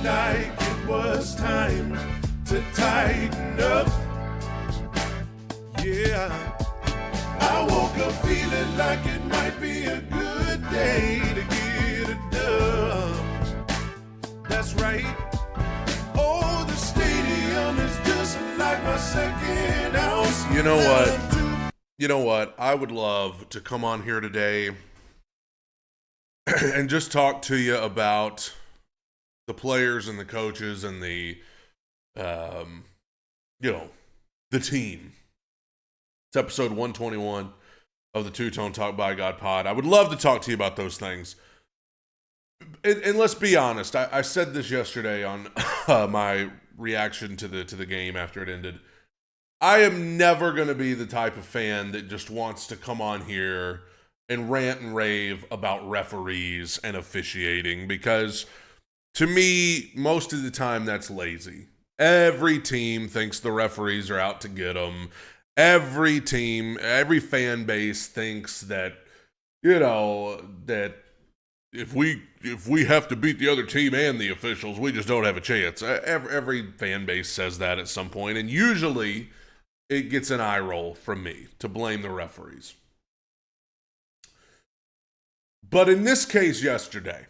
like it was time to tighten up. Yeah, I woke up feeling like it might be a good day to get it done. That's right. Oh, the stadium is just like my second house. You know what? I would love to come on here today and just talk to you about the players and the coaches and the team. It's episode 121 of the Two-Tone Talk by God pod. I would love to talk to you about those things. And let's be honest. I said this yesterday on my reaction to the game after it ended. I am never going to be the type of fan that just wants to come on here and rant and rave about referees and officiating, because to me, most of the time that's lazy. Every team thinks the referees are out to get them. Every team, every fan base thinks that, that if we have to beat the other team and the officials, we just don't have a chance. Every fan base says that at some point, and usually it gets an eye roll from me to blame the referees. But in this case yesterday,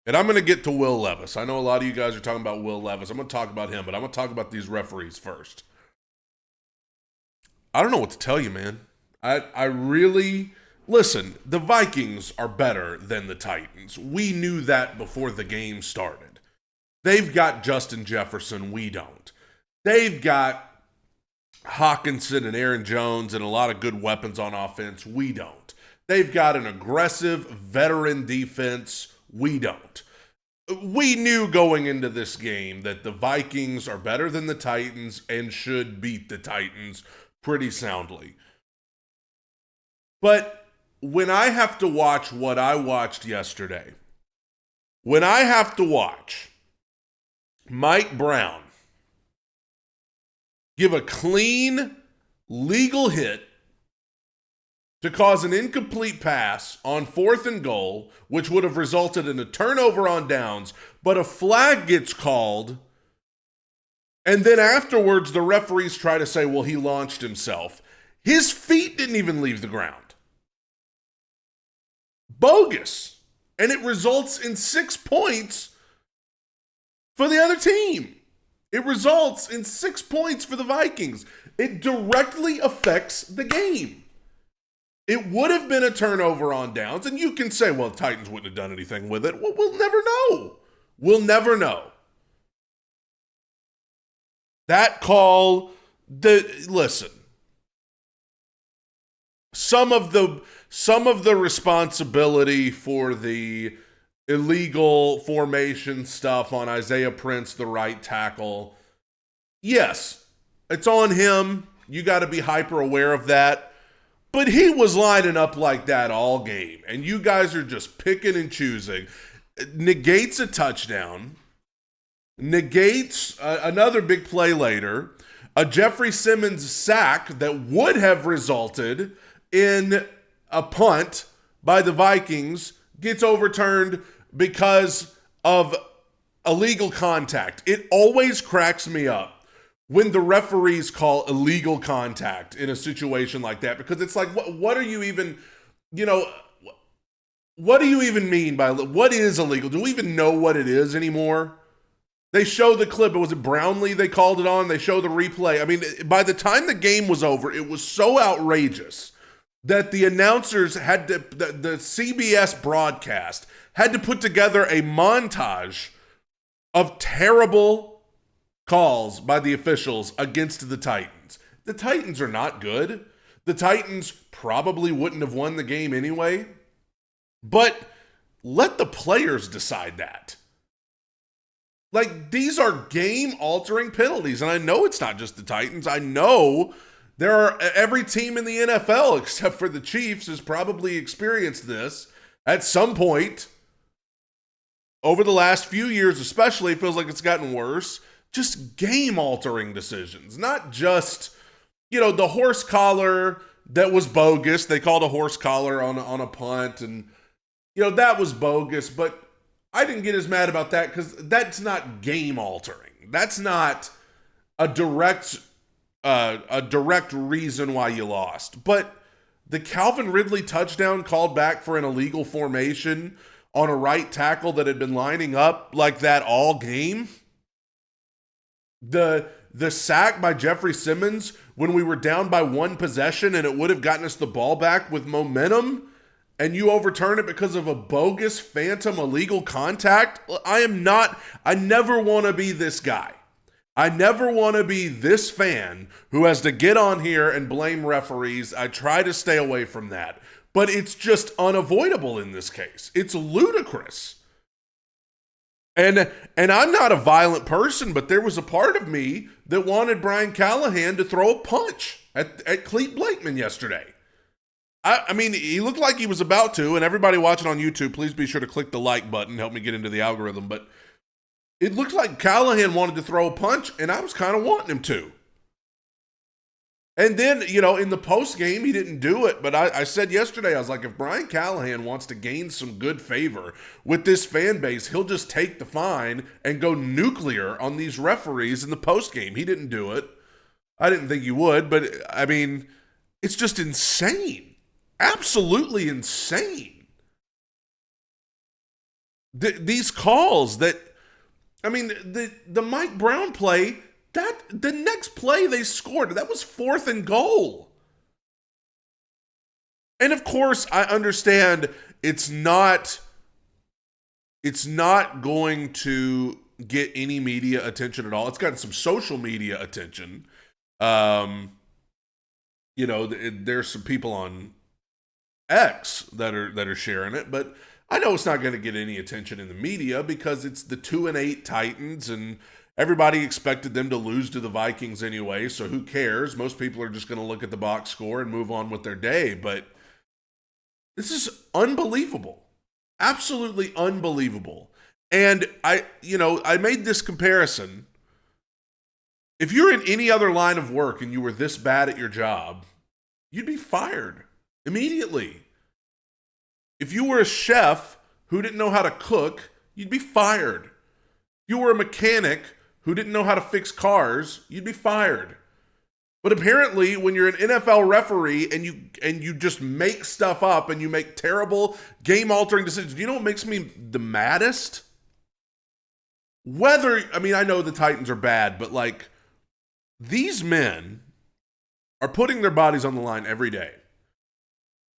and I'm going to get to Will Levis. I know a lot of you guys are talking about Will Levis. I'm going to talk about him, but I'm going to talk about these referees first. I don't know what to tell you, man. I really... Listen, the Vikings are better than the Titans. We knew that before the game started. They've got Justin Jefferson. We don't. They've got Hawkinson and Aaron Jones and a lot of good weapons on offense. We don't. They've got an aggressive veteran defense. We don't. We knew going into this game that the Vikings are better than the Titans and should beat the Titans pretty soundly. But when I have to watch what I watched yesterday, when I have to watch Mike Brown give a clean, legal hit to cause an incomplete pass on 4th and goal, which would have resulted in a turnover on downs, but a flag gets called, and then afterwards the referees try to say, well, he launched himself. His feet didn't even leave the ground. Bogus. And it results in 6 points for the other team. It results in 6 points for the Vikings. It directly affects the game. It would have been a turnover on downs, and you can say, well, the Titans wouldn't have done anything with it. Well, we'll never know. We'll never know. That call, listen, some of the responsibility for the illegal formation stuff on Isaiah Prince, the right tackle, yes, it's on him. You got to be hyper aware of that. But he was lining up like that all game, and you guys are just picking and choosing. Negates a touchdown, negates another big play later, a Jeffrey Simmons sack that would have resulted in a punt by the Vikings gets overturned because of illegal contact. It always cracks me up when the referees call illegal contact in a situation like that, because it's like, what are you even, what do you even mean by, what is illegal? Do we even know what it is anymore? They show the clip. Was it Brownlee they called it on? They show the replay. I mean, by the time the game was over, it was so outrageous that the announcers had to, the CBS broadcast had to put together a montage of terrible calls by the officials against the Titans. The Titans are not good. The Titans probably wouldn't have won the game anyway. But let the players decide that. Like, these are game-altering penalties. And I know it's not just the Titans. I know every team in the NFL, except for the Chiefs, has probably experienced this at some point. Over the last few years especially, it feels like it's gotten worse. Just game-altering decisions. Not just, the horse collar that was bogus. They called a horse collar on a punt, and, that was bogus. But I didn't get as mad about that because that's not game altering. That's not a direct reason why you lost. But the Calvin Ridley touchdown called back for an illegal formation on a right tackle that had been lining up like that all game. The sack by Jeffrey Simmons when we were down by one possession and it would have gotten us the ball back with momentum, and you overturn it because of a bogus phantom illegal contact. I never want to be this guy. I never want to be this fan who has to get on here and blame referees. I try to stay away from that. But it's just unavoidable in this case. It's ludicrous. And I'm not a violent person, but there was a part of me that wanted Brian Callahan to throw a punch at Clete Blakeman yesterday. I mean, he looked like he was about to, and everybody watching on YouTube, please be sure to click the like button, help me get into the algorithm, but it looked like Callahan wanted to throw a punch, and I was kind of wanting him to. And then, in the post game, he didn't do it. But I said yesterday, I was like, if Brian Callahan wants to gain some good favor with this fan base, he'll just take the fine and go nuclear on these referees in the post game. He didn't do it. I didn't think he would, but I mean, it's just insane. Absolutely insane. These calls that, I mean, the Mike Brown play, the next play they scored, that was 4th and goal. And of course, I understand it's not going to get any media attention at all. It's gotten some social media attention. There's some people on X that are sharing it, but I know it's not going to get any attention in the media because it's the 2-8 Titans, and everybody expected them to lose to the Vikings anyway, so who cares? Most people are just going to look at the box score and move on with their day, but this is unbelievable. Absolutely unbelievable. And I made this comparison. If you're in any other line of work and you were this bad at your job, you'd be fired immediately. If you were a chef who didn't know how to cook, you'd be fired. If you were a mechanic who didn't know how to fix cars, you'd be fired. But apparently, when you're an NFL referee and you just make stuff up and you make terrible game-altering decisions, you know what makes me the maddest? I know the Titans are bad, but like, these men are putting their bodies on the line every day.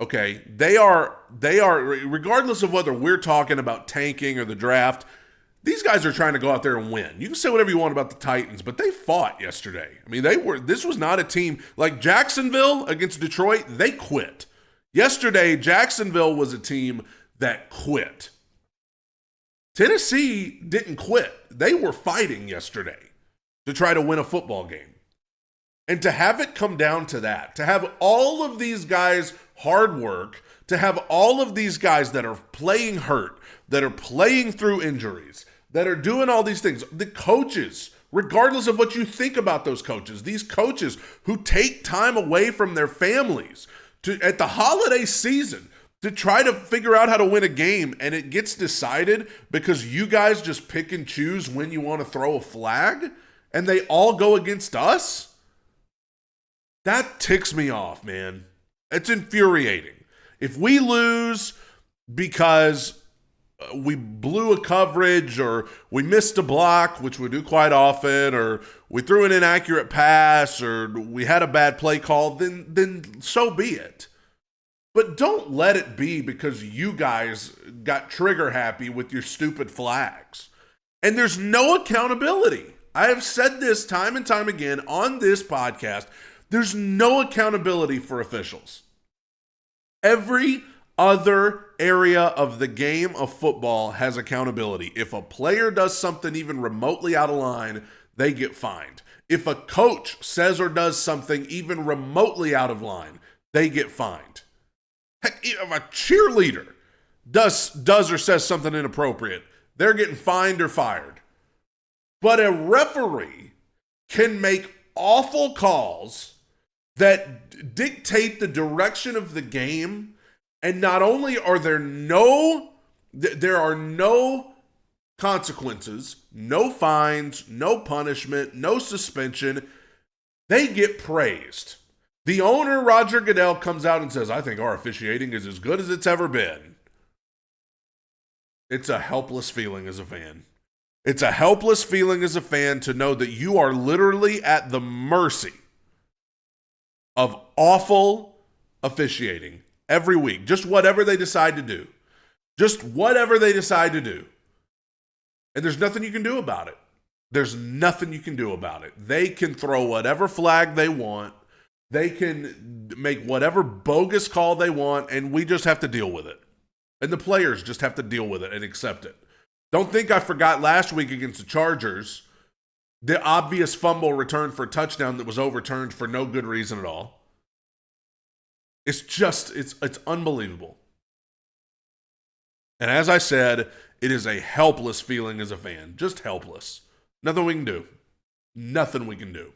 Okay, they are, regardless of whether we're talking about tanking or the draft, these guys are trying to go out there and win. You can say whatever you want about the Titans, but they fought yesterday. I mean, this was not a team like Jacksonville against Detroit. They quit. Yesterday, Jacksonville was a team that quit. Tennessee didn't quit. They were fighting yesterday to try to win a football game. And to have it come down to that, to have all of these guys hard work, to have all of these guys that are playing hurt, that are playing through injuries, that are doing all these things, the coaches, regardless of what you think about those coaches, these coaches who take time away from their families at the holiday season to try to figure out how to win a game, and it gets decided because you guys just pick and choose when you want to throw a flag, and they all go against us? That ticks me off, man. It's infuriating. If we lose because we blew a coverage or we missed a block, which we do quite often, or we threw an inaccurate pass or we had a bad play call, then so be it. But don't let it be because you guys got trigger happy with your stupid flags. And there's no accountability. I have said this time and time again on this podcast. There's no accountability for officials. Every other area of the game of football has accountability. If a player does something even remotely out of line, they get fined. If a coach says or does something even remotely out of line, they get fined. Heck, if a cheerleader does or says something inappropriate, they're getting fined or fired. But a referee can make awful calls that dictate the direction of the game, and not only are there are no consequences, no fines, no punishment, no suspension. They get praised. The owner, Roger Goodell, comes out and says, I think our officiating is as good as it's ever been. It's a helpless feeling as a fan. It's a helpless feeling as a fan to know that you are literally at the mercy of awful officiating every week. Just whatever they decide to do. Just whatever they decide to do. And there's nothing you can do about it. There's nothing you can do about it. They can throw whatever flag they want. They can make whatever bogus call they want, and we just have to deal with it. And the players just have to deal with it and accept it. Don't think I forgot last week against the Chargers, the obvious fumble return for a touchdown that was overturned for no good reason at all. It's unbelievable. And as I said, it is a helpless feeling as a fan. Just helpless. Nothing we can do. Nothing we can do.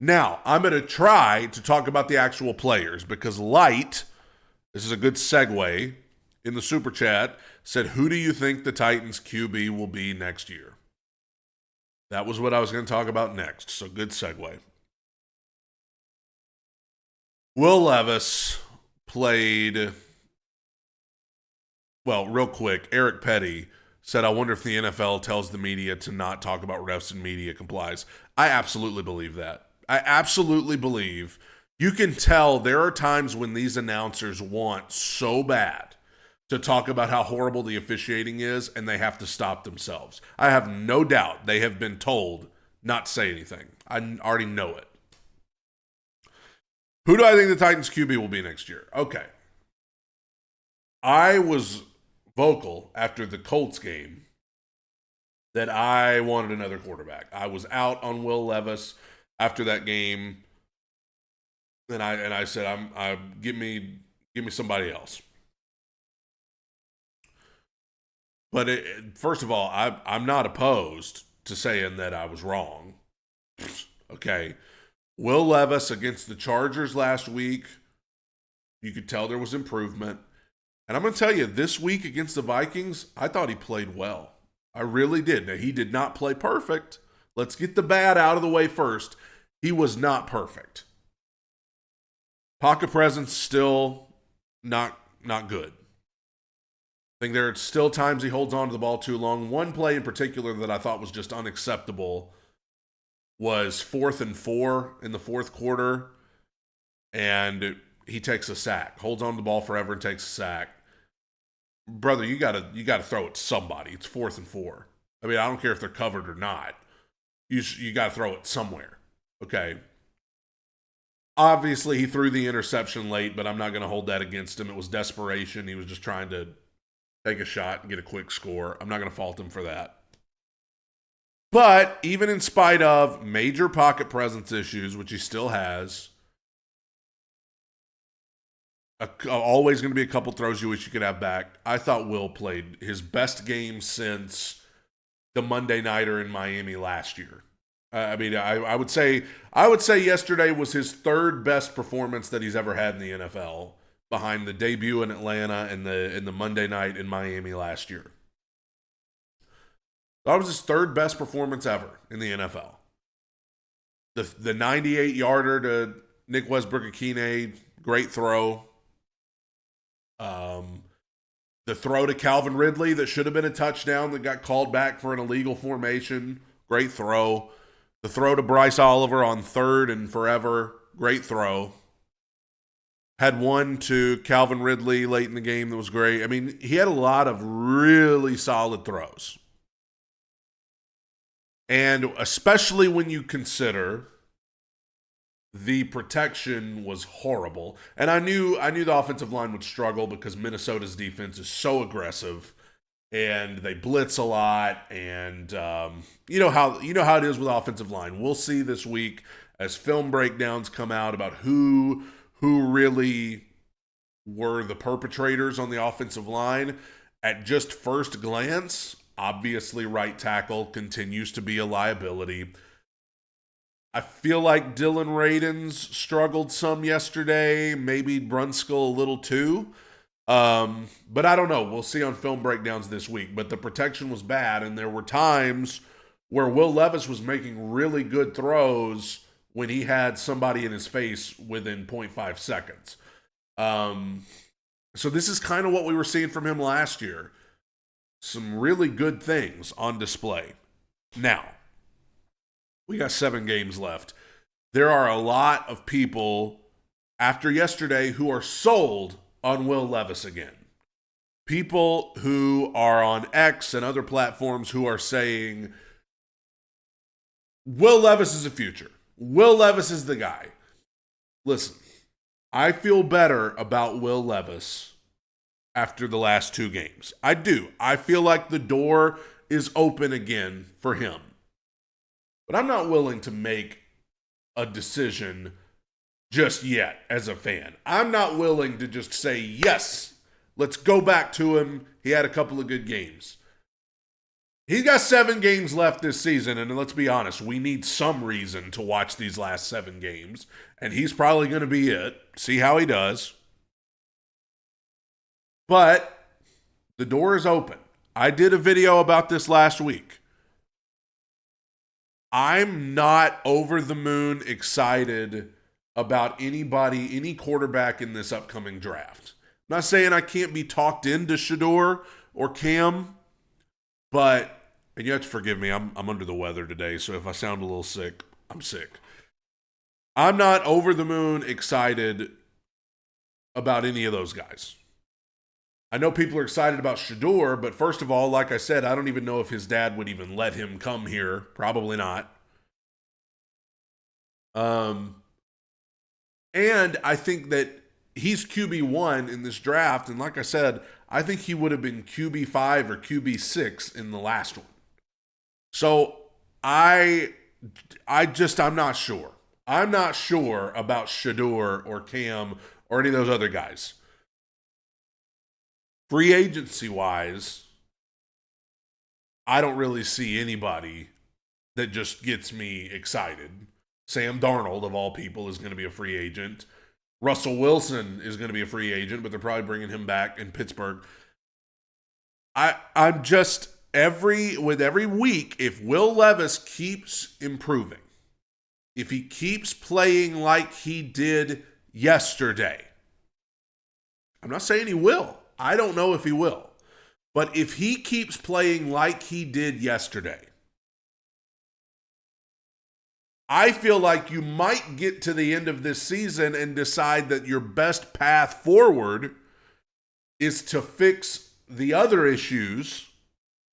Now, I'm going to try to talk about the actual players because Light, this is a good segue, in the Super Chat, said, who do you think the Titans QB will be next year? That was what I was going to talk about next, so good segue. Will Levis played, well, real quick, Eric Petty said, I wonder if the NFL tells the media to not talk about refs and media complies. I absolutely believe that. I absolutely believe you can tell there are times when these announcers want so bad to talk about how horrible the officiating is, and they have to stop themselves. I have no doubt they have been told not to say anything. I already know it. Who do I think the Titans QB will be next year? Okay. I was vocal after the Colts game that I wanted another quarterback. I was out on Will Levis after that game, and I said, give me somebody else. But first of all, I'm not opposed to saying that I was wrong. Okay. Will Levis against the Chargers last week, you could tell there was improvement. And I'm going to tell you, this week against the Vikings, I thought he played well. I really did. Now, he did not play perfect. Let's get the bad out of the way first. He was not perfect. Pocket presence still not good. I think there are still times he holds on to the ball too long. One play in particular that I thought was just unacceptable was 4th and 4 in the fourth quarter, and he takes a sack, holds on to the ball forever and takes a sack. Brother, you gotta throw it to somebody. It's 4th and 4. I mean, I don't care if they're covered or not. You gotta throw it somewhere. Okay. Obviously, he threw the interception late, but I'm not going to hold that against him. It was desperation. He was just trying to take a shot and get a quick score. I'm not going to fault him for that. But even in spite of major pocket presence issues, which he still has, always going to be a couple throws you wish you could have back, I thought Will played his best game since the Monday Nighter in Miami last year. I mean, I would say yesterday was his third best performance that he's ever had in the NFL, behind the debut in Atlanta and the Monday night in Miami last year. That was his third best performance ever in the NFL. The 98-yarder to Nick Westbrook-Akine, great throw. The throw to Calvin Ridley that should have been a touchdown that got called back for an illegal formation, great throw. The throw to Bryce Oliver on 3rd and forever, great throw. Had one to Calvin Ridley late in the game that was great. I mean, he had a lot of really solid throws. And especially when you consider the protection was horrible. And I knew the offensive line would struggle because Minnesota's defense is so aggressive. And they blitz a lot, and you know how it is with offensive line. We'll see this week as film breakdowns come out about who really were the perpetrators on the offensive line. At just first glance, obviously right tackle continues to be a liability. I feel like Dylan Radins struggled some yesterday, maybe Brunskill a little too. But I don't know. We'll see on film breakdowns this week. But the protection was bad, and there were times where Will Levis was making really good throws when he had somebody in his face within 0.5 seconds. So this is kind of what we were seeing from him last year. Some really good things on display. Now, we got 7 games left. There are a lot of people after yesterday who are sold on Will Levis again. People who are on X and other platforms who are saying, Will Levis is the future. Will Levis is the guy. Listen, I feel better about Will Levis after the last 2 games. I do. I feel like the door is open again for him. But I'm not willing to make a decision just yet as a fan. I'm not willing to just say, yes, let's go back to him. He had a couple of good games. He's got 7 games left this season, and let's be honest, we need some reason to watch these last 7 games, and he's probably going to be it. See how he does. But the door is open. I did a video about this last week. I'm not over the moon excited about anybody, any quarterback in this upcoming draft. I'm not saying I can't be talked into Shedeur or Cam, but, and you have to forgive me, I'm under the weather today, so if I sound a little sick, I'm sick. I'm not over the moon excited about any of those guys. I know people are excited about Shedeur, but first of all, like I said, I don't even know if his dad would even let him come here. Probably not. And I think that he's QB1 in this draft, and like I said, I think he would have been QB5 or QB6 in the last one. So I'm not sure. I'm not sure about Shedeur or Cam or any of those other guys. Free agency-wise, I don't really see anybody that just gets me excited. Sam Darnold, of all people, is going to be a free agent. Russell Wilson is going to be a free agent, but they're probably bringing him back in Pittsburgh. I'm just, with every week, if Will Levis keeps improving, if he keeps playing like he did yesterday, I'm not saying he will. I don't know if he will. But if he keeps playing like he did yesterday, I feel like you might get to the end of this season and decide that your best path forward is to fix the other issues,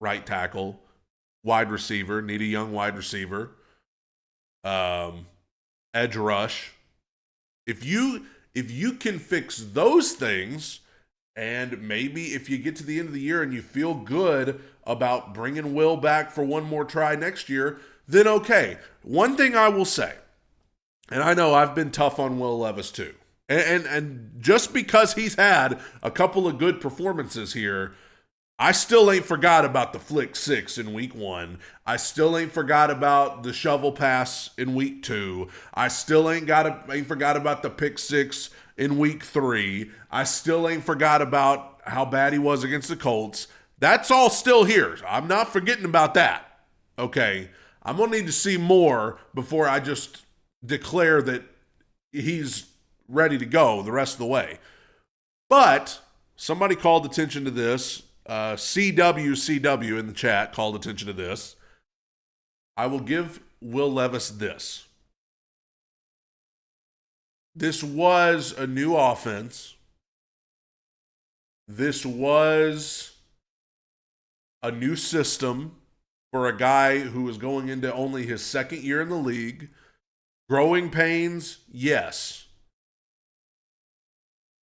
right tackle, wide receiver, need a young wide receiver, edge rush. If you can fix those things, and maybe if you get to the end of the year and you feel good about bringing Will back for one more try next year, then okay. One thing I will say, and I know I've been tough on Will Levis too, and just because he's had a couple of good performances here, I still ain't forgot about the flick 6 in week 1. I still ain't forgot about the shovel pass in week 2. I still ain't forgot about the pick 6 in week 3. I still ain't forgot about how bad he was against the Colts. That's all still here. I'm not forgetting about that. Okay. I'm going to need to see more before I just declare that he's ready to go the rest of the way. But somebody called attention to this. CWCW in the chat called attention to this. I will give Will Levis this. This was a new offense. This was a new system for a guy who was going into only his second year in the league. Growing pains, yes.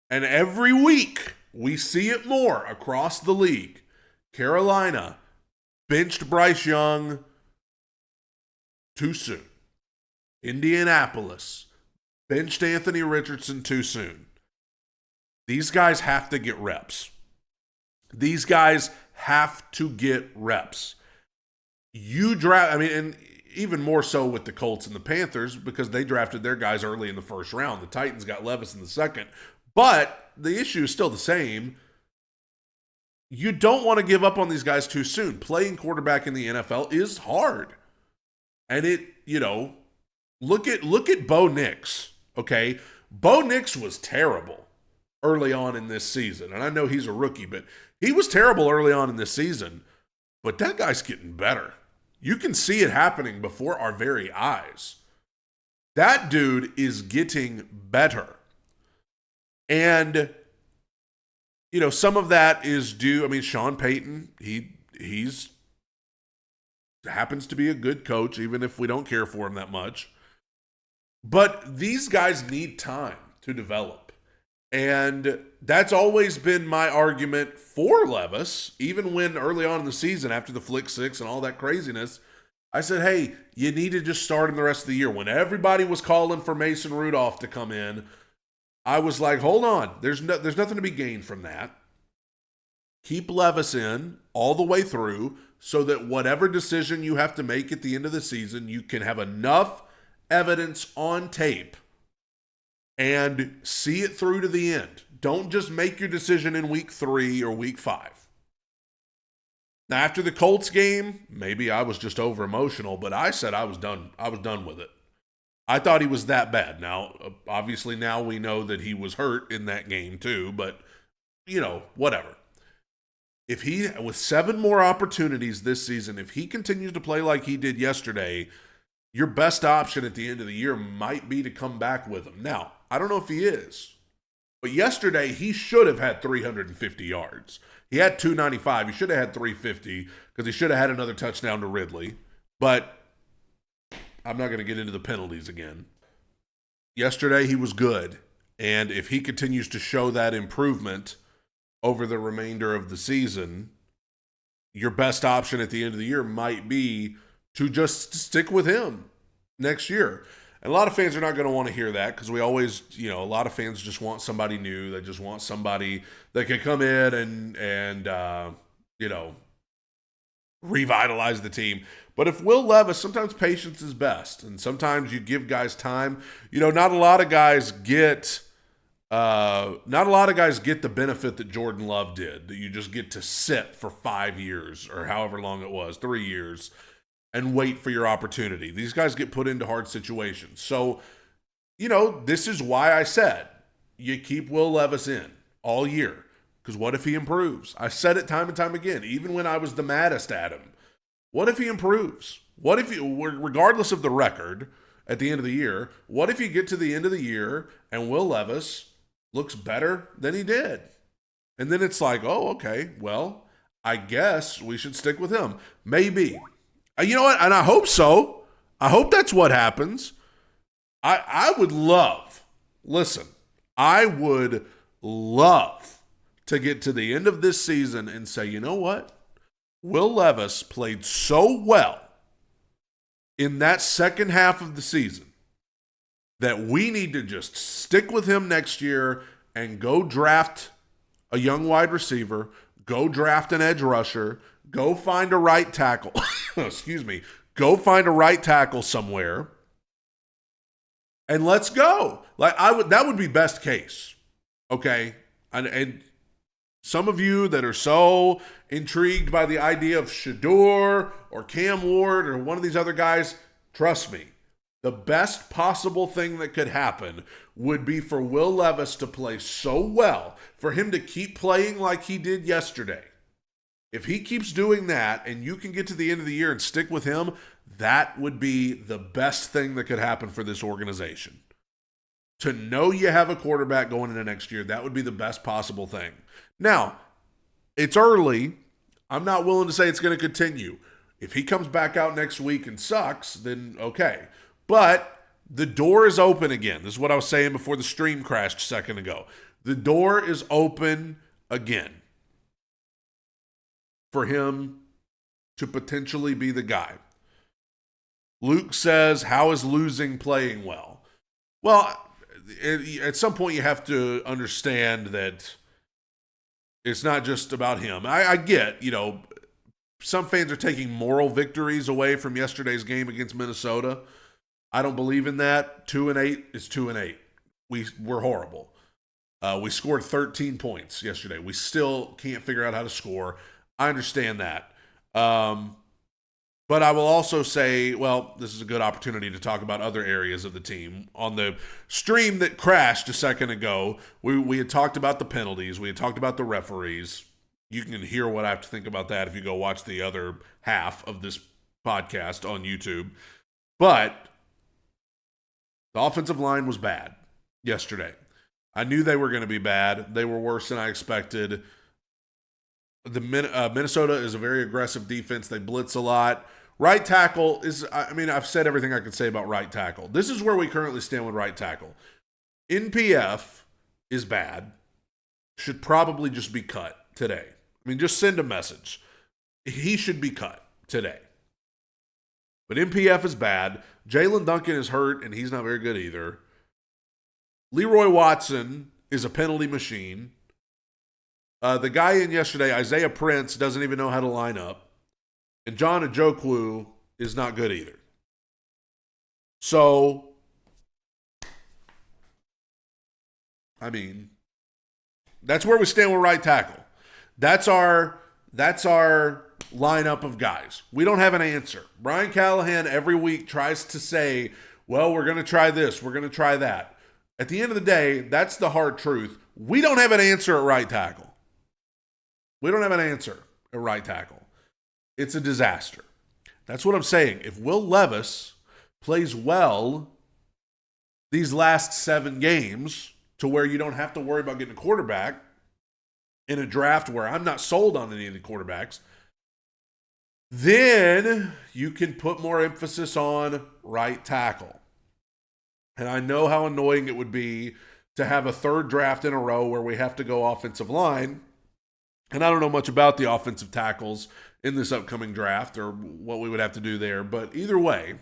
And every week, we see it more across the league. Carolina benched Bryce Young too soon. Indianapolis benched Anthony Richardson too soon. These guys have to get reps. These guys have to get reps. And even more so with the Colts and the Panthers because they drafted their guys early in the first round. The Titans got Levis in the second. But the issue is still the same. you don't want to give up on these guys too soon. Playing quarterback in the NFL is hard. And look at Bo Nix, okay? Bo Nix was terrible early on in this season. And I know he's a rookie, but he was terrible early on in this season. But that guy's getting better. You can see it happening before our very eyes. That dude is getting better. And, some of that is due. I mean, Sean Payton, he's happens to be a good coach, even if we don't care for him that much. But these guys need time to develop. And that's always been my argument for Levis, even when early on in the season, after the Flick 6 and all that craziness, I said, hey, you need to just start him the rest of the year. When everybody was calling for Mason Rudolph to come in, I was like, hold on. There's nothing to be gained from that. Keep Levis in all the way through so that whatever decision you have to make at the end of the season, you can have enough evidence on tape and see it through to the end. Don't just make your decision in week 3 or week 5. Now, after the Colts game, maybe I was just over emotional, but I said I was done. I was done with it. I thought he was that bad. Now, obviously now we know that he was hurt in that game too, but whatever. If he, with 7 more opportunities this season, if he continues to play like he did yesterday, your best option at the end of the year might be to come back with him. Now, I don't know if he is, but yesterday he should have had 350 yards. He had 295. He should have had 350 because he should have had another touchdown to Ridley. But I'm not going to get into the penalties again. Yesterday he was good, and if he continues to show that improvement over the remainder of the season, your best option at the end of the year might be to just stick with him next year. And a lot of fans are not going to want to hear that because we always, a lot of fans just want somebody new. They just want somebody that can come in and revitalize the team. But if Will Levis, sometimes patience is best, and sometimes you give guys time. Not a lot of guys get the benefit that Jordan Love did, that you just get to sit for 5 years or however long it was, 3 years, and wait for your opportunity. These guys get put into hard situations. So, this is why I said you keep Will Levis in all year. Because what if he improves? I said it time and time again, even when I was the maddest at him. What if he improves? What if regardless of the record at the end of the year, what if you get to the end of the year and Will Levis looks better than he did? And then it's like, oh, okay, well, I guess we should stick with him. Maybe. You know what? And I hope so. I hope that's what happens. I would love to get to the end of this season and say, you know what? Will Levis played so well in that second half of the season that we need to just stick with him next year and go draft a young wide receiver, go draft an edge rusher, go find a right tackle. Excuse me. Go find a right tackle somewhere and let's go. That would be best case. Okay? And some of you that are so intrigued by the idea of Shador or Cam Ward or one of these other guys, trust me, the best possible thing that could happen would be for Will Levis to play so well, for him to keep playing like he did yesterday. If he keeps doing that and you can get to the end of the year and stick with him, that would be the best thing that could happen for this organization. To know you have a quarterback going into next year, that would be the best possible thing. Now, it's early. I'm not willing to say it's going to continue. If he comes back out next week and sucks, then okay. But the door is open again. This is what I was saying before the stream crashed a second ago. The door is open again for him to potentially be the guy. Luke says, how is losing playing well? Well, at some point you have to understand that it's not just about him. I get, some fans are taking moral victories away from yesterday's game against Minnesota. I don't believe in that. 2-8 is 2-8. We're horrible. We scored 13 points yesterday. We still can't figure out how to score. I understand that. But I will also say, well, this is a good opportunity to talk about other areas of the team. On the stream that crashed a second ago, we had talked about the penalties. We had talked about the referees. You can hear what I have to think about that if you go watch the other half of this podcast on YouTube. But the offensive line was bad yesterday. I knew they were going to be bad. They were worse than I expected. The Minnesota is a very aggressive defense. They blitz a lot. Right tackle is, I mean, I've said everything I could say about right tackle. This is where we currently stand with right tackle. NPF is bad. Should probably just be cut today. I mean, just send a message. He should be cut today. But NPF is bad. Jalen Duncan is hurt, and he's not very good either. Leroy Watson is a penalty machine. The guy in yesterday, Isaiah Prince, doesn't even know how to line up. And John Ajokwu is not good either. So, I mean, that's where we stand with right tackle. That's our lineup of guys. We don't have an answer. Brian Callahan every week tries to say, well, we're going to try this, we're going to try that. At the end of the day, that's the hard truth. We don't have an answer at right tackle. We don't have an answer at right tackle. It's a disaster. That's what I'm saying. If Will Levis plays well these last 7 games to where you don't have to worry about getting a quarterback in a draft where I'm not sold on any of the quarterbacks, then you can put more emphasis on right tackle. And I know how annoying it would be to have a 3rd draft in a row where we have to go offensive line. And I don't know much about the offensive tackles in this upcoming draft or what we would have to do there. But either way,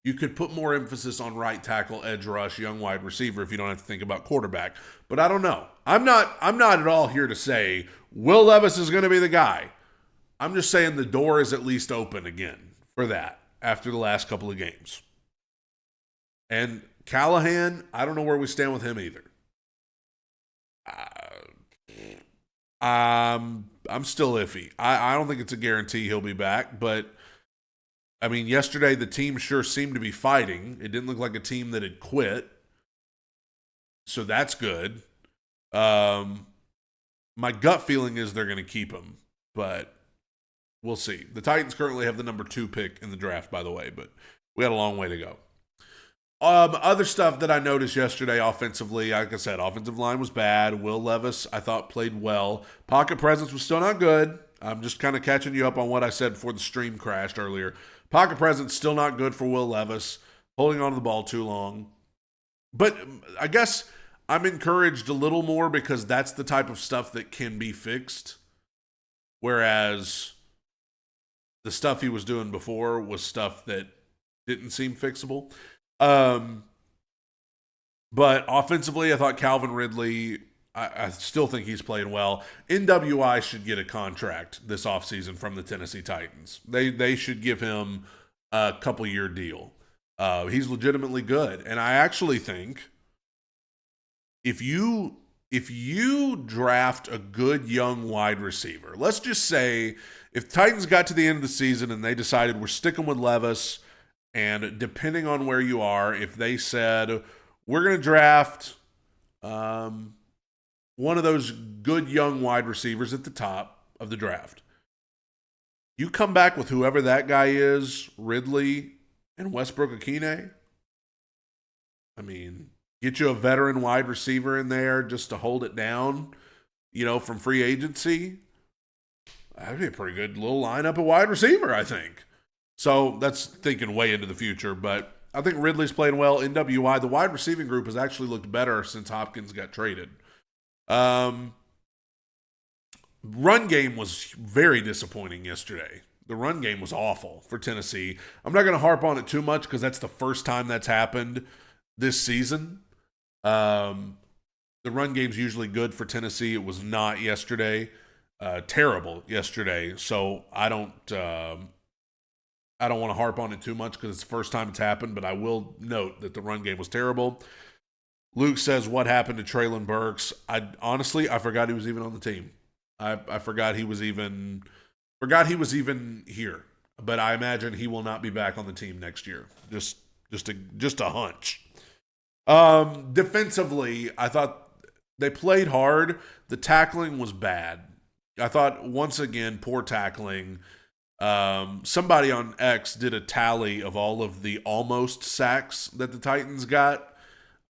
you could put more emphasis on right tackle, edge rush, young wide receiver if you don't have to think about quarterback. But I don't know. I'm not at all here to say Will Levis is going to be the guy. I'm just saying the door is at least open again for that after the last couple of games. And Callahan, I don't know where we stand with him either. I'm still iffy. I don't think it's a guarantee he'll be back, but I mean, yesterday the team sure seemed to be fighting. It didn't look like a team that had quit. So that's good. My gut feeling is they're going to keep him, but we'll see. The Titans currently have the number 2 pick in the draft, by the way, but we got a long way to go. Other stuff that I noticed yesterday offensively, like I said, offensive line was bad. Will Levis, I thought, played well. Pocket presence was still not good. I'm just kind of catching you up on what I said before the stream crashed earlier. Pocket presence still not good for Will Levis. Holding on to the ball too long. But I guess I'm encouraged a little more because that's the type of stuff that can be fixed. Whereas the stuff he was doing before was stuff that didn't seem fixable. But offensively, I thought Calvin Ridley, I still think he's playing well. NWI should get a contract this offseason from the Tennessee Titans. They should give him a couple-year deal. He's legitimately good. And I actually think if you draft a good young wide receiver, let's just say if Titans got to the end of the season and they decided we're sticking with Levis, and depending on where you are, if they said, we're going to draft one of those good young wide receivers at the top of the draft, you come back with whoever that guy is, Ridley and Westbrook-Akine, I mean, get you a veteran wide receiver in there just to hold it down, from free agency. That'd be a pretty good little lineup of wide receiver, I think. So that's thinking way into the future, but I think Ridley's playing well. NWI, the wide receiving group has actually looked better since Hopkins got traded. Run game was very disappointing yesterday. The run game was awful for Tennessee. I'm not going to harp on it too much because that's the first time that's happened this season. The run game's usually good for Tennessee. It was not yesterday. Terrible yesterday. So I don't want to harp on it too much because it's the first time it's happened, but I will note that the run game was terrible. Luke says, what happened to Traylon Burks? I forgot he was even on the team. I forgot he was even here. But I imagine he will not be back on the team next year. Just a hunch. Defensively, I thought they played hard. The tackling was bad. I thought, once again, poor tackling. Somebody on X did a tally of all of the almost sacks that the Titans got.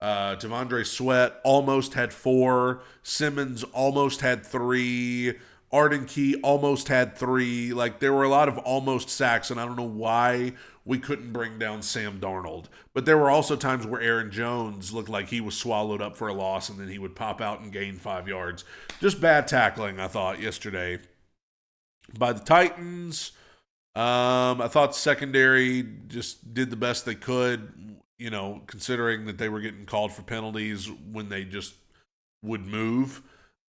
Devondre Sweat almost had 4. Simmons almost had 3. Arden Key almost had 3. Like, there were a lot of almost sacks, and I don't know why we couldn't bring down Sam Darnold. But there were also times where Aaron Jones looked like he was swallowed up for a loss, and then he would pop out and gain 5 yards. Just bad tackling, I thought, yesterday by the Titans. I thought the secondary just did the best they could, considering that they were getting called for penalties when they just would move.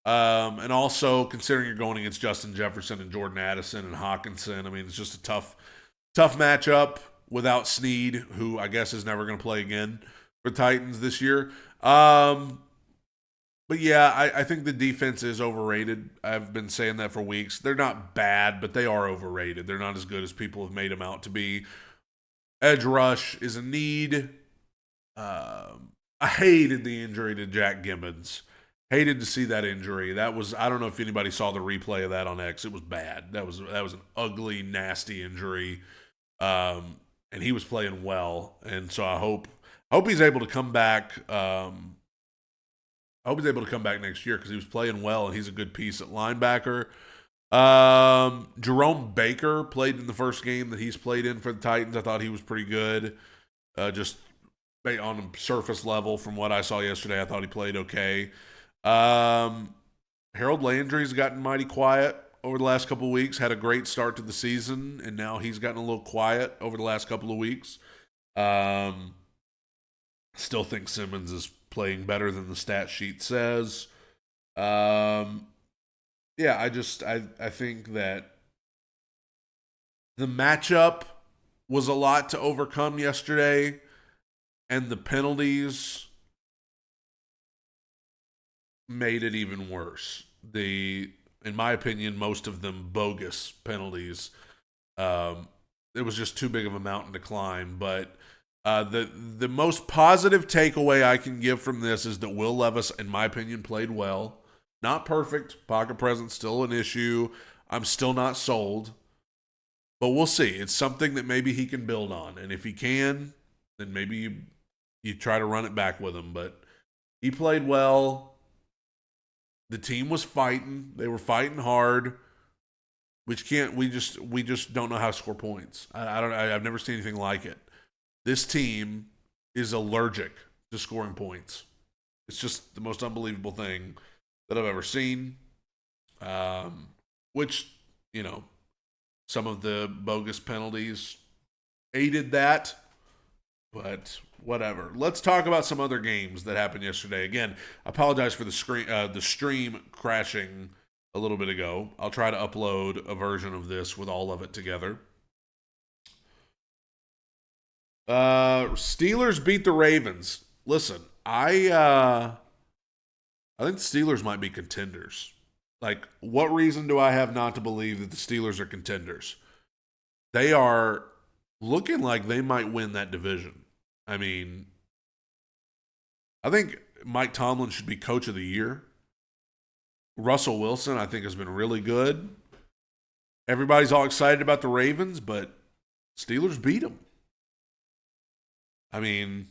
And also considering you're going against Justin Jefferson and Jordan Addison and Hawkinson. I mean, it's just a tough matchup without Snead, who I guess is never going to play again for Titans this year. But yeah, I think the defense is overrated. I've been saying that for weeks. They're not bad, but they are overrated. They're not as good as people have made them out to be. Edge rush is a need. I hated the injury to Jack Gibbons. Hated to see that injury. That was, I don't know if anybody saw the replay of that on X. It was bad. That was an ugly, nasty injury. And he was playing well. And so I hope he's able to come back. I hope he's able to come back next year because he was playing well and he's a good piece at linebacker. Jerome Baker played in the first game that he's played in for the Titans. I thought he was pretty good. Just on a surface level from what I saw yesterday, I thought he played okay. Harold Landry's gotten mighty quiet over the last couple of weeks. Had a great start to the season, and now he's gotten a little quiet over the last couple of weeks. Still think Simmons is playing better than the stat sheet says. I think that the matchup was a lot to overcome yesterday, and the penalties made it even worse. In my opinion, most of them bogus penalties. It was just too big of a mountain to climb. But the most positive takeaway I can give from this is that Will Levis, in my opinion, played well. Not perfect. Pocket presence still an issue. I'm still not sold. But we'll see. It's something that maybe he can build on. And if he can, then maybe you try to run it back with him. But he played well. The team was fighting. They were fighting hard. We just don't know how to score points. I've never seen anything like it. This team is allergic to scoring points. It's just the most unbelievable thing that I've ever seen. Which, some of the bogus penalties aided that. But whatever. Let's talk about some other games that happened yesterday. Again, I apologize for the stream crashing a little bit ago. I'll try to upload a version of this with all of it together. Steelers beat the Ravens. Listen, I think the Steelers might be contenders. Like, what reason do I have not to believe that the Steelers are contenders? They are looking like they might win that division. I mean, I think Mike Tomlin should be coach of the year. Russell Wilson, I think, has been really good. Everybody's all excited about the Ravens, but Steelers beat them. I mean,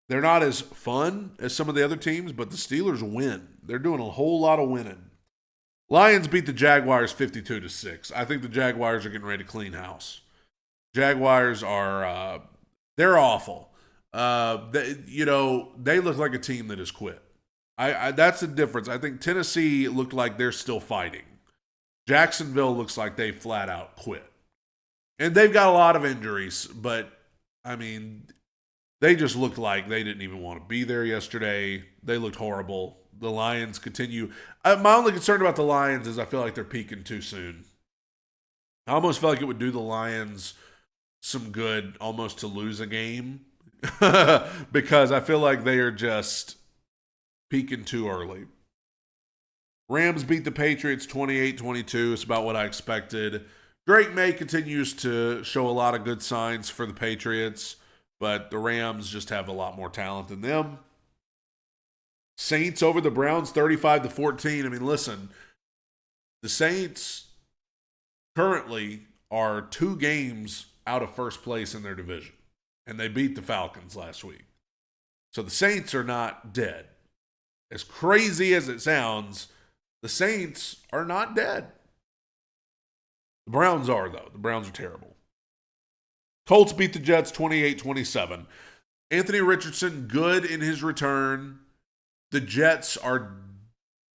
they're not as fun as some of the other teams, but the Steelers win. They're doing a whole lot of winning. Lions beat the Jaguars 52-6. I think the Jaguars are getting ready to clean house. Jaguars are they're awful. They look like a team that has quit. That's the difference. I think Tennessee looked like they're still fighting. Jacksonville looks like they flat out quit. And they've got a lot of injuries, but I mean, they just looked like they didn't even want to be there yesterday. They looked horrible. The Lions continue. My only concern about the Lions is I feel like they're peaking too soon. I almost feel like it would do the Lions some good almost to lose a game because I feel like they are just peaking too early. Rams beat the Patriots 28-22. It's about what I expected. Drake May continues to show a lot of good signs for the Patriots, but the Rams just have a lot more talent than them. Saints over the Browns 35-14. I mean, listen, the Saints currently are 2 games out of first place in their division, and they beat the Falcons last week. So the Saints are not dead. As crazy as it sounds, the Saints are not dead. The Browns are, though. The Browns are terrible. Colts beat the Jets 28-27. Anthony Richardson, good in his return. The Jets are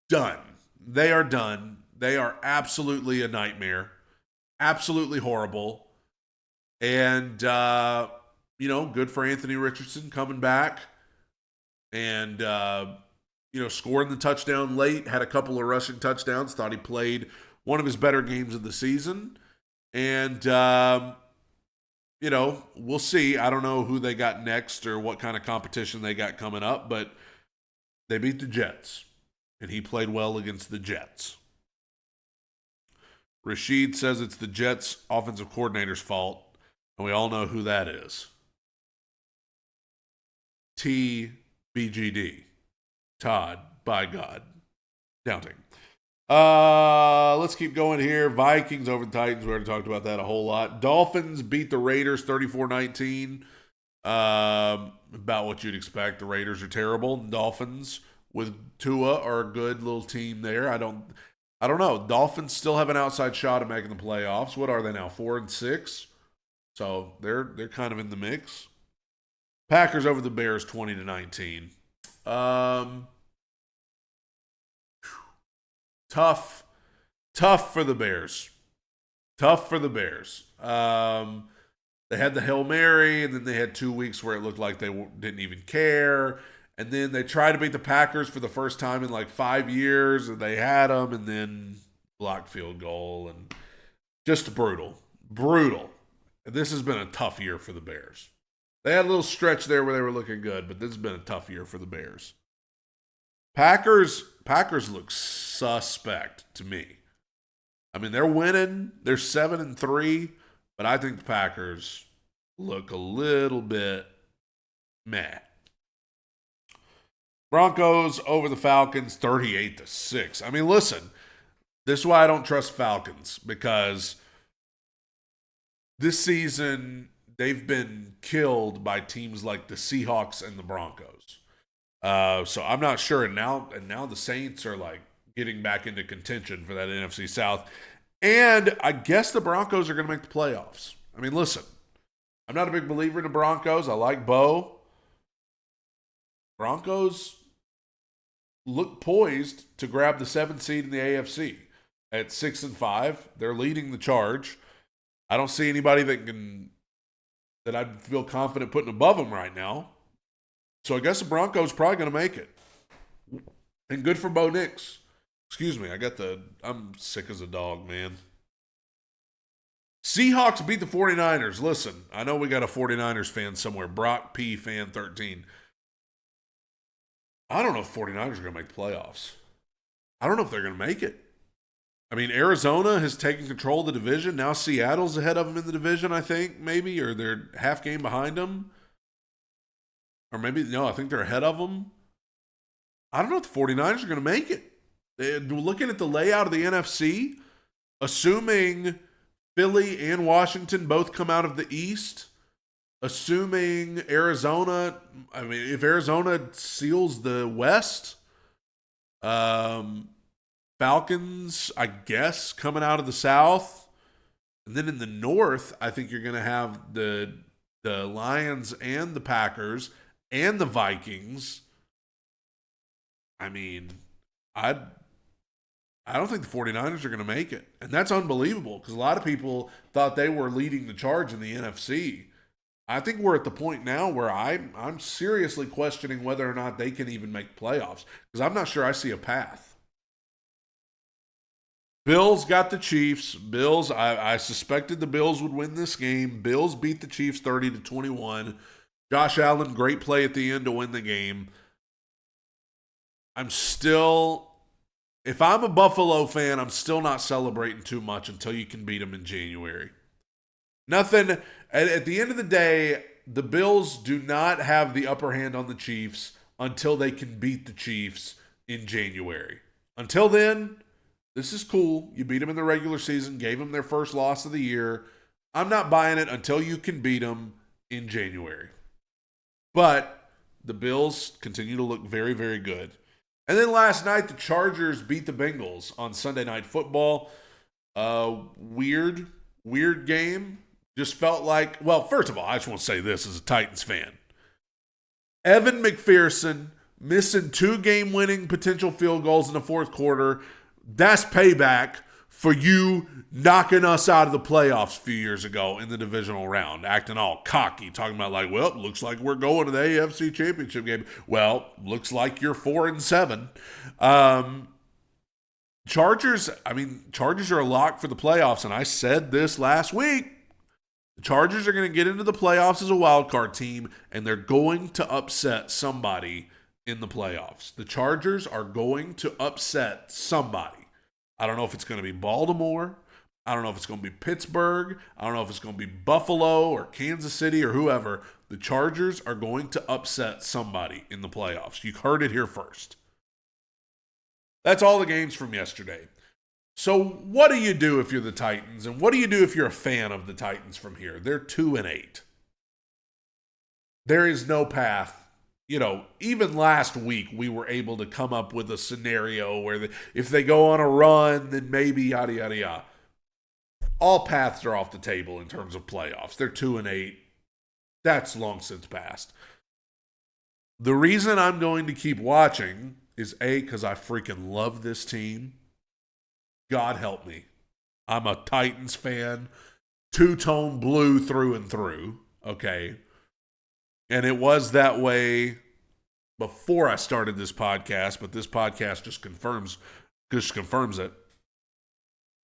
done. They are done. They are absolutely a nightmare. Absolutely horrible. And, good for Anthony Richardson coming back and, scoring the touchdown late. Had a couple of rushing touchdowns. Thought he played one of his better games of the season. And, we'll see. I don't know who they got next or what kind of competition they got coming up, but they beat the Jets, and he played well against the Jets. Rashid says it's the Jets' offensive coordinator's fault, and we all know who that is. TBGD. Todd, by God. Doubting. Let's keep going here. Vikings over the Titans. We already talked about that a whole lot. Dolphins beat the Raiders 34-19. About what you'd expect. The Raiders are terrible. Dolphins with Tua are a good little team there. I don't know. Dolphins still have an outside shot of making the playoffs. What are they now? 4-6. So they're kind of in the mix. Packers over the Bears 20-19. Tough for the Bears. Tough for the Bears. They had the Hail Mary, and then they had 2 weeks where it looked like they didn't even care. And then they tried to beat the Packers for the first time in like 5 years, and they had them, and then blocked field goal, and just brutal. Brutal. This has been a tough year for the Bears. They had a little stretch there where they were looking good, but this has been a tough year for the Bears. Packers look suspect to me. I mean, they're winning. They're 7-3, but I think the Packers look a little bit meh. Broncos over the Falcons 38-6. I mean, listen, this is why I don't trust Falcons, because this season they've been killed by teams like the Seahawks and the Broncos. So I'm not sure. And now the Saints are like getting back into contention for that NFC South. And I guess the Broncos are going to make the playoffs. I mean, listen, I'm not a big believer in the Broncos. I like Bo. Broncos look poised to grab the 7th seed in the AFC at 6-5. They're leading the charge. I don't see anybody that I'd feel confident putting above them right now. So I guess the Broncos probably going to make it. And good for Bo Nix. Excuse me, I'm sick as a dog, man. Seahawks beat the 49ers. Listen, I know we got a 49ers fan somewhere. Brock P. Fan 13. I don't know if 49ers are going to make the playoffs. I don't know if they're going to make it. I mean, Arizona has taken control of the division. Now Seattle's ahead of them in the division, I think, maybe, or they're half game behind them. Or maybe, no, I think they're ahead of them. I don't know if the 49ers are going to make it. Looking at the layout of the NFC, assuming Philly and Washington both come out of the East, assuming Arizona, I mean, if Arizona seals the West, Falcons, I guess, coming out of the South. And then in the North, I think you're going to have the Lions and the Packers and the Vikings. I mean, I don't think the 49ers are going to make it. And that's unbelievable because a lot of people thought they were leading the charge in the NFC. I think we're at the point now where I'm seriously questioning whether or not they can even make playoffs because I'm not sure I see a path. Bills got the Chiefs. Bills, I suspected the Bills would win this game. Bills beat the Chiefs 30-21. Josh Allen, great play at the end to win the game. If I'm a Buffalo fan, I'm still not celebrating too much until you can beat them in January. Nothing, at the end of the day, the Bills do not have the upper hand on the Chiefs until they can beat the Chiefs in January. Until then, this is cool. You beat them in the regular season, gave them their first loss of the year. I'm not buying it until you can beat them in January. But the Bills continue to look very, very good. And then last night, the Chargers beat the Bengals on Sunday Night Football. Weird game. Just felt like, well, first of all, I just want to say this as a Titans fan. Evan McPherson missing 2 game-winning potential field goals in the fourth quarter. That's payback for you knocking us out of the playoffs a few years ago in the divisional round, acting all cocky, talking about like, well, looks like we're going to the AFC Championship game. Well, looks like you're 4-7. Chargers are a lock for the playoffs, and I said this last week. The Chargers are going to get into the playoffs as a wild card team, and they're going to upset somebody in the playoffs. The Chargers are going to upset somebody. I don't know if it's going to be Baltimore. I don't know if it's going to be Pittsburgh. I don't know if it's going to be Buffalo or Kansas City or whoever. The Chargers are going to upset somebody in the playoffs. You heard it here first. That's all the games from yesterday. So what do you do if you're the Titans? And what do you do if you're a fan of the Titans from here? They're 2-8. There is no path. Even last week, we were able to come up with a scenario where if they go on a run, then maybe yada, yada, yada. All paths are off the table in terms of playoffs. They're 2-8. That's long since passed. The reason I'm going to keep watching is A, because I freaking love this team. God help me. I'm a Titans fan. Two-tone blue through and through. Okay. And it was that way before I started this podcast, but this podcast just confirms it.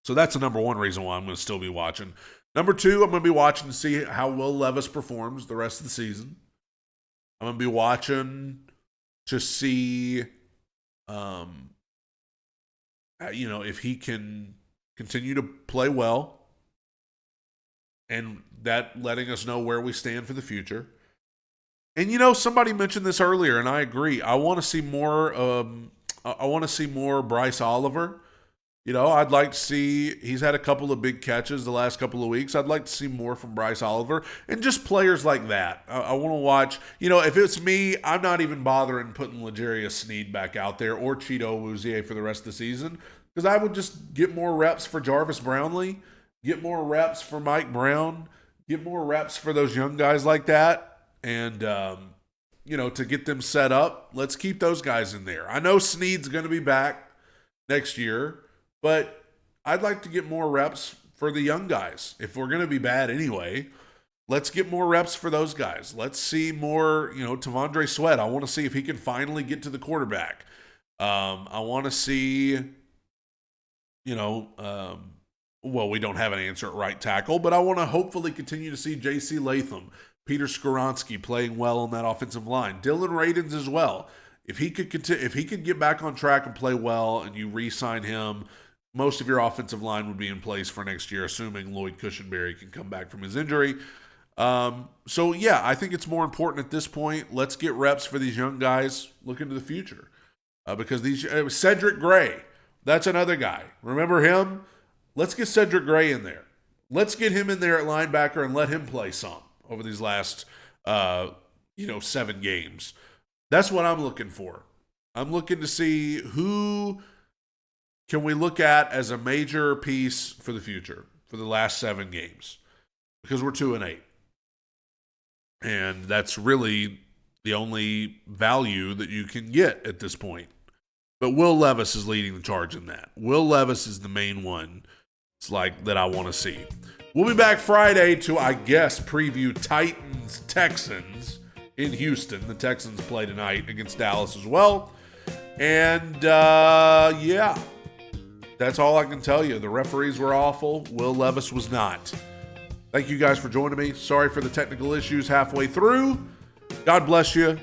So that's the number one reason why I'm going to still be watching. Number 2, I'm going to be watching to see how Will Levis performs the rest of the season. I'm going to be watching to see, if he can continue to play well, and that letting us know where we stand for the future. And somebody mentioned this earlier, and I agree. I want to see more. I want to see more Bryce Oliver. I'd like to see. He's had a couple of big catches the last couple of weeks. I'd like to see more from Bryce Oliver and just players like that. I want to watch. If it's me, I'm not even bothering putting L'Jarius Sneed back out there or Cheeto Awuzie for the rest of the season, because I would just get more reps for Jarvis Brownlee, get more reps for Mike Brown, get more reps for those young guys like that. And, to get them set up, let's keep those guys in there. I know Sneed's going to be back next year, but I'd like to get more reps for the young guys. If we're going to be bad anyway, let's get more reps for those guys. Let's see more, Tavondre Sweat. I want to see if he can finally get to the quarterback. I want to see, we don't have an answer at right tackle, but I want to hopefully continue to see J.C. Latham, Peter Skoronski playing well on that offensive line. Dylan Radins as well. If he could get back on track and play well, and you re-sign him, most of your offensive line would be in place for next year, assuming Lloyd Cushenberry can come back from his injury. I think it's more important at this point. Let's get reps for these young guys. Look into the future, because Cedric Gray, that's another guy. Remember him? Let's get Cedric Gray in there. Let's get him in there at linebacker and let him play some over these last, 7 games. That's what I'm looking for. I'm looking to see who can we look at as a major piece for the future for the last 7 games, because we're 2-8. And that's really the only value that you can get at this point. But Will Levis is leading the charge in that. Will Levis is the main one. It's like that I want to see. We'll be back Friday to, I guess, preview Titans-Texans in Houston. The Texans play tonight against Dallas as well. And, that's all I can tell you. The referees were awful. Will Levis was not. Thank you guys for joining me. Sorry for the technical issues halfway through. God bless you.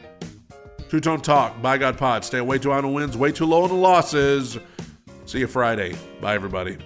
Two-Tone Talk, By God Pod. Stay way too high on the wins, way too low on the losses. See you Friday. Bye, everybody.